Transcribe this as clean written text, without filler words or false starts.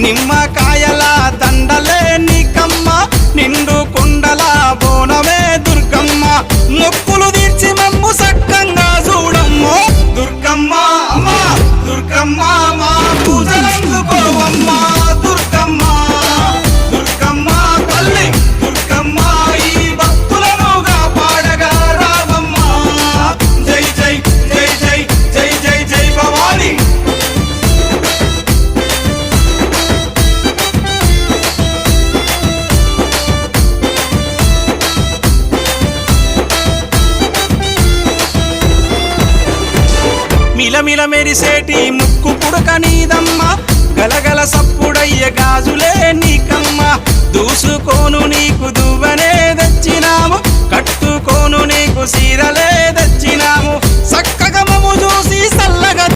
నిమ్మకాయల దండలే నీకమ్మ నిండు కుండల బోనమే దుర్గమ్మ మొక్కులు తీర్చి మమ్ము సక్కంగా చూడమ్మో దుర్గమ్మ అమ్మ దుర్గమ్మ మా పూజలందుకోవమ్మ దుర్గమ్మ దుర్గమ్మ తల్లి దుర్గమ్మ ఈ భక్తులను కాపాడగా రావమ్మ జై జై జై జై జై జై జై భవాని మిలమిల మెరిసేటి ముక్కు పుడక నీదమ్మ గలగల సప్పుడయ్య గాజులే నీకమ్మ దూసుకోను నీకు దువ్వనే తెచ్చినాము కట్టుకోను నీకు సీరలే తెచ్చినాము సక్కగా మము చూసి సల్లగా